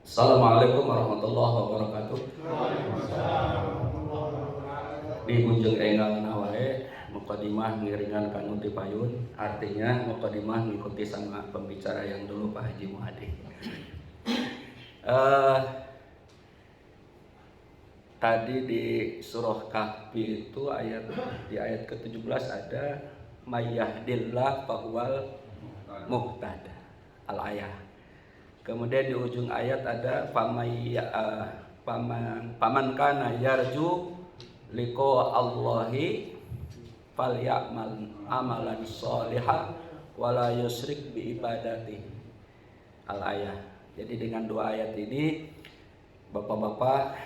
Assalamualaikum warahmatullahi wabarakatuh. Di ujung enggal nawae mukadimah ngiringan kanu ti payun, artinya mukadimah mengikuti sama pembicara yang dulu Pak Haji Muhadi. Tadi di surah Kahfi itu di ayat ke-17 ada mayyahdillah fahuwal muhtada al-ayah. Kemudian di ujung ayat ada paman kana yarju liqa Allahi falyamal amalan sholihan wala yusyrik bi ibadati al-ayah. Jadi dengan dua ayat ini Bapak-bapak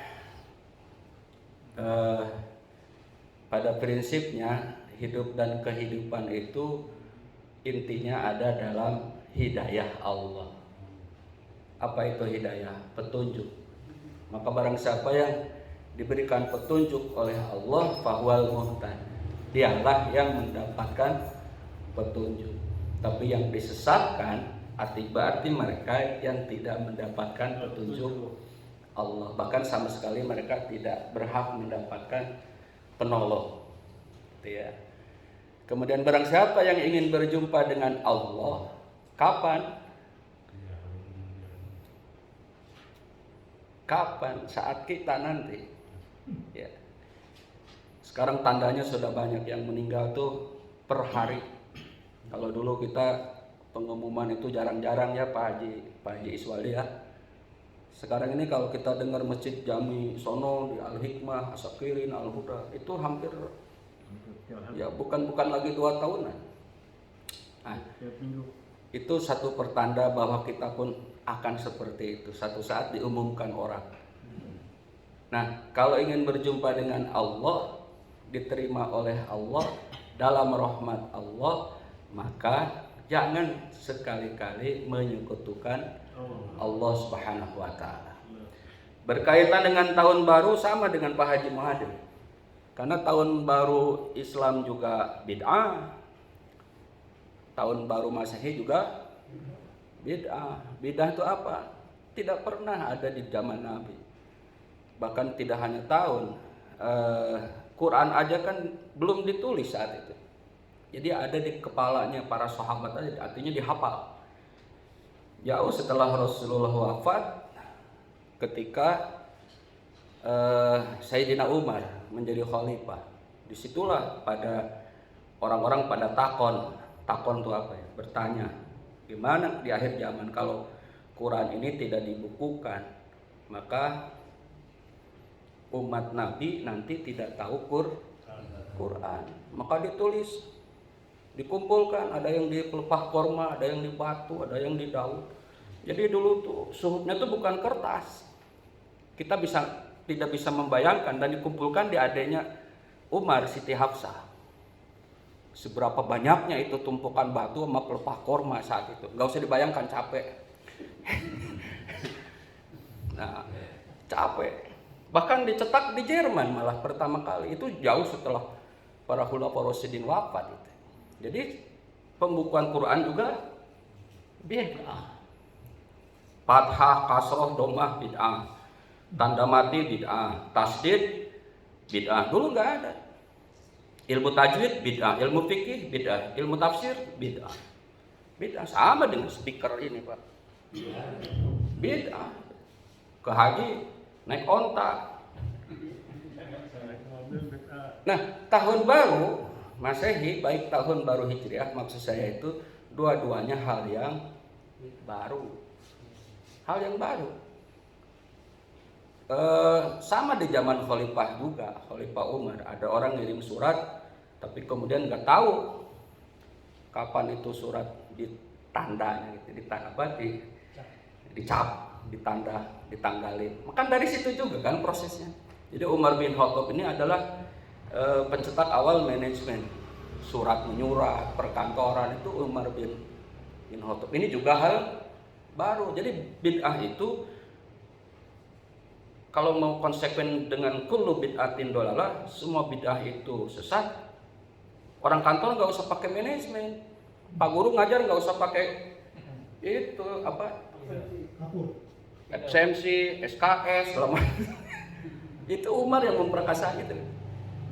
pada prinsipnya hidup dan kehidupan itu intinya ada dalam hidayah Allah. Apa itu hidayah? Petunjuk. Maka barang siapa yang diberikan petunjuk oleh Allah fahuwal muhtad, dialah yang mendapatkan petunjuk. Tapi yang disesatkan berarti mereka yang tidak mendapatkan petunjuk Allah. Bahkan sama sekali mereka tidak berhak mendapatkan penolong. Ya. Kemudian barang siapa yang ingin berjumpa dengan Allah, kapan? Kapan? Saat kita nanti. Ya. Sekarang tandanya sudah banyak yang meninggal tuh per hari. Kalau dulu kita pengumuman itu jarang-jarang ya Pak Haji Iswali ya. Sekarang ini kalau kita dengar Masjid Jami Sono di Al-Hikmah, Asakirin, Al-Huda, itu hampir ya bukan lagi 2 tahunan. Nah, itu satu pertanda bahwa kita pun akan seperti itu. Satu saat diumumkan orang. Nah, kalau ingin berjumpa dengan Allah, diterima oleh Allah, dalam rahmat Allah, maka jangan sekali-kali menyekutukan Allah Subhanahu wa taala. Berkaitan dengan tahun baru sama dengan Pak Haji Muhadi. Karena tahun baru Islam juga bid'ah. Tahun baru Masehi juga bid'ah. Bid'ah itu apa? Tidak pernah ada di zaman Nabi. Bahkan tidak hanya tahun, Quran aja kan belum ditulis saat itu. Jadi ada di kepalanya para sahabat aja, artinya dihafal. Jauh setelah Rasulullah wafat, ketika Sayyidina Umar menjadi khalifah, disitulah pada orang-orang pada takon itu apa ya? Bertanya, gimana di akhir zaman kalau Quran ini tidak dibukukan, maka umat Nabi nanti tidak tahu Quran. Maka ditulis, dikumpulkan, ada yang di pelepah korma, ada yang di batu, ada yang di daun. Jadi dulu tuh suhutnya tuh bukan kertas. Kita tidak bisa membayangkan, dan dikumpulkan di adanya Umar, Siti Hafsah. Seberapa banyaknya itu tumpukan batu sama pelepah korma saat itu. Gak usah dibayangkan, capek. Nah, capek. Bahkan dicetak di Jerman malah pertama kali. Itu jauh setelah para khulafaur rasyidin wafat itu. Jadi pembukuan Quran juga bid'ah. Fathah, kasroh, domah bid'ah. Tanda mati bid'ah. Tasdid bid'ah. Dulu nggak ada. Ilmu tajwid bid'ah, ilmu fikih bid'ah, ilmu tafsir bid'ah. Bid'ah sama dengan speaker ini Pak. Bid'ah. Ke haji naik onta. Nah, tahun baru Masehi, baik tahun baru Hijriah, maksud saya itu dua-duanya hal yang baru. Hal yang baru. Sama di zaman Khalifah juga, Khalifah Umar. Ada orang ngirim surat, tapi kemudian nggak tahu kapan itu surat ditandanya, gitu, dicap, ditanda, ditanggalin. Maka dari situ juga kan prosesnya. Jadi Umar bin Khattab ini adalah pencetak awal manajemen surat menyurat perkantoran, itu Umar bin Khattab. Ini juga hal baru. Jadi bid'ah itu kalau mau konsekuen dengan kullu bid'atin dolalah, semua bid'ah itu sesat. Orang kantor nggak usah pakai manajemen, Pak guru ngajar nggak usah pakai itu apa? FCMC, SKS, segala macam. Itu Umar yang memperkasa itu.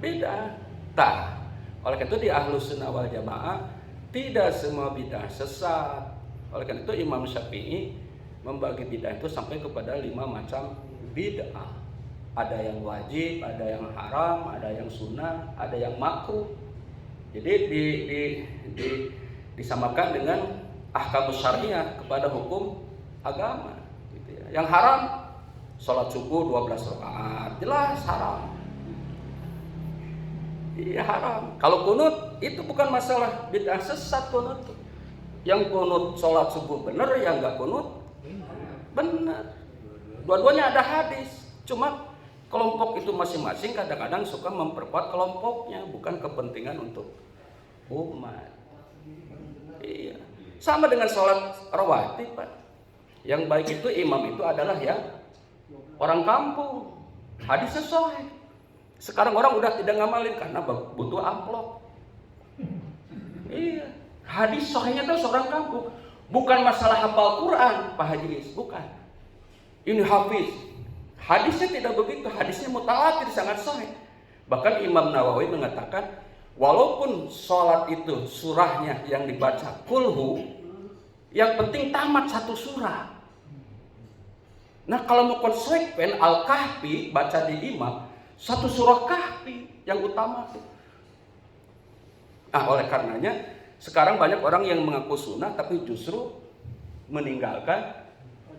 Beda. Tah. Oleh karena itu di Ahlus Sunnah wal Jamaah tidak semua bidah sesat. Oleh karena itu Imam Syafi'i membagi bidah itu sampai kepada 5 macam bidah. Ada yang wajib, ada yang haram, ada yang sunnah, ada yang makruh. Jadi disamakan dengan ahkamus syariah kepada hukum agama. Gitu ya. Yang haram, sholat subuh 12 rakaat, jelas haram. Iya haram. Kalau kunut itu bukan masalah bid'ah sesat kunut. Yang kunut sholat subuh benar, yang enggak kunut benar. Dua-duanya ada hadis. Cuma kelompok itu masing-masing kadang-kadang suka memperkuat kelompoknya, bukan kepentingan untuk umat. Iya. Sama dengan sholat rawatib, Pak. Yang baik itu imam itu adalah ya orang kampung. Hadisnya sahih. Sekarang orang udah tidak ngamalin karena butuh amplop. Iya. Hadis sahihnya itu seorang kampung. Bukan masalah hafal Quran, Pak Haji, bukan. Ini hafiz. Hadisnya tidak begitu. Hadisnya mutawatir, sangat sahih. Bahkan Imam Nawawi mengatakan, walaupun sholat itu surahnya yang dibaca kulhu, yang penting tamat satu surah. Nah kalau mau konsekuen Al-Kahfi baca di imam, satu surah Kahfi yang utama tuh. Nah oleh karenanya sekarang banyak orang yang mengaku sunnah tapi justru meninggalkan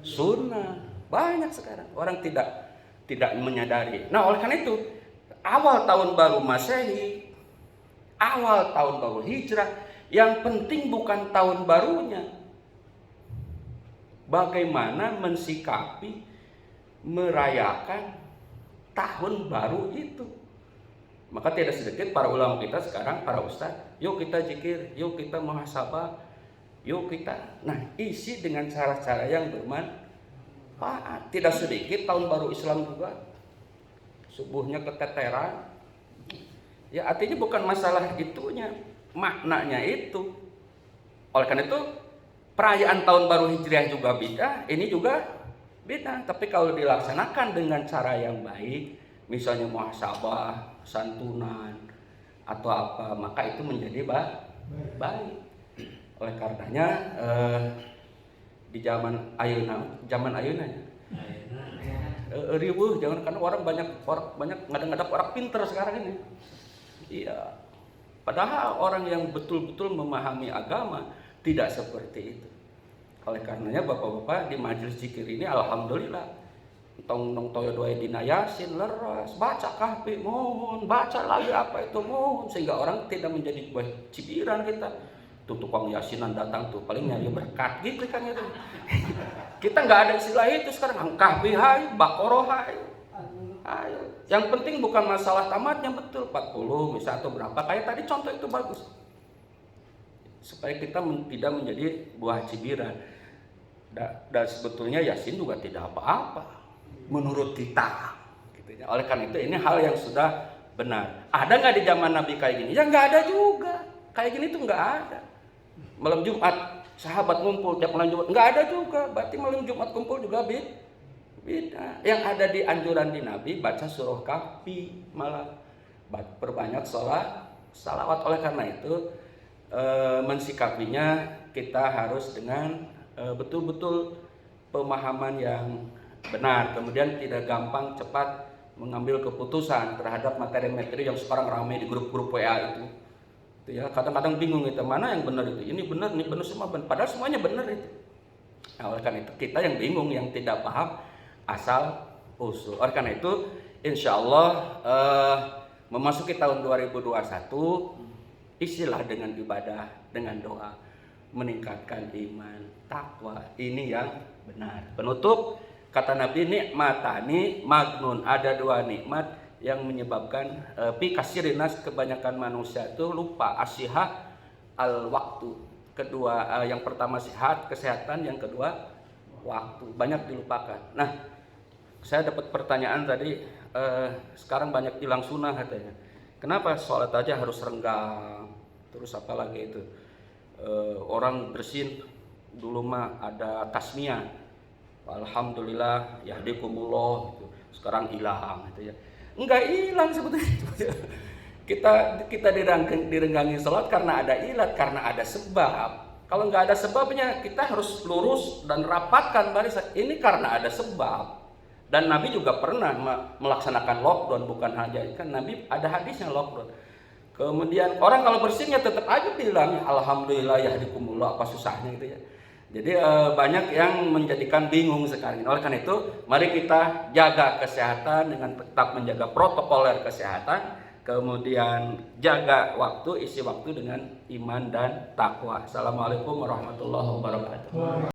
sunnah. Banyak sekarang orang tidak menyadari. Nah oleh karena itu awal tahun baru Masehi, awal tahun baru Hijrah, yang penting bukan tahun barunya, bagaimana mensikapi merayakan tahun baru itu. Maka tidak sedikit para ulama kita sekarang, para ustadz, yuk kita zikir, yuk kita muhasabah, yuk kita. Nah, isi dengan cara-cara yang bermanfaat. Tidak sedikit tahun baru Islam juga subuhnya keteteran. Ya artinya bukan masalah itunya, maknanya itu. Oleh karena itu perayaan tahun baru Hijriah juga beda, ini juga beda. Tapi kalau dilaksanakan dengan cara yang baik, misalnya muhasabah, santunan atau apa, maka itu menjadi baik. Oleh karenanya di zaman ayeuna ribuh, jangan, karena orang banyak ngadap orang pinter sekarang ini. Iya. Padahal orang yang betul-betul memahami agama tidak seperti itu. Oleh karenanya bapak-bapak di majelis zikir ini alhamdulillah tong toyo doa dina yasin leras, baca kahfi mohon, baca lagi apa itu mohon, sehingga orang tidak menjadi buah cibiran kita. Tuh tukang yasinan datang tuh paling nyari berkat gitu kan itu. Kita nggak ada istilah itu sekarang, kahfi hai, bakoroh hai. Ayo. Yang penting bukan masalah tamatnya, betul 40 misal atau berapa, kayak tadi contoh itu bagus. Supaya kita tidak menjadi buah cibiran. Dan sebetulnya yasin juga tidak apa-apa menurut kita. Gitu. Oleh karena itu ini hal yang sudah benar. Ada nggak di zaman Nabi kayak gini? Ya nggak ada juga. Kayak gini tuh nggak ada. Malam Jumat sahabat ngumpul tiap malam Jumat, nggak ada juga. Berarti malam Jumat kumpul juga beda. Yang ada di anjuran di Nabi baca surah Kahfi, malah perbanyak salawat. Oleh karena itu mensikapinya kita harus dengan betul-betul pemahaman yang benar, kemudian tidak gampang cepat mengambil keputusan terhadap materi-materi yang sekarang ramai di grup-grup WA itu ya. Kadang-kadang bingung itu mana yang benar itu, ini benar semua benar, padahal semuanya benar itu. Nah, oleh karena itu kita yang bingung, yang tidak paham asal usul. Oleh karena itu insya Allah memasuki tahun 2021 isilah dengan ibadah, dengan doa, meningkatkan iman, takwa, ini yang benar. Penutup kata Nabi, nikmatani magnun, ada dua nikmat yang menyebabkan pikasirinas, kebanyakan manusia itu lupa, asyihat al waktu. Kedua, yang pertama sehat, kesehatan, yang kedua waktu, banyak dilupakan. Nah, saya dapat pertanyaan tadi, sekarang banyak hilang sunnah katanya. Kenapa sholat aja harus renggang? Terus apa lagi itu? Orang bersin dulu mah ada tasmiyah. alhamdulillah yahdikumullah gitu. Sekarang hilang gitu ya. Enggak hilang sebetulnya. Kita direnggangi sholat karena ada ilat, karena ada sebab. Kalau nggak ada sebabnya, kita harus lurus dan rapatkan barisan. Ini karena ada sebab. Dan Nabi juga pernah melaksanakan lockdown, bukan hanya kan Nabi ada hadisnya lockdown. Kemudian orang kalau bersihnya tetap aja bilang alhamdulillah yahdikumullah, apa susahnya gitu ya. Jadi banyak yang menjadikan bingung sekarang. Oleh karena itu, mari kita jaga kesehatan dengan tetap menjaga protokoler kesehatan. Kemudian jaga waktu, isi waktu dengan iman dan takwa. Assalamualaikum warahmatullahi wabarakatuh.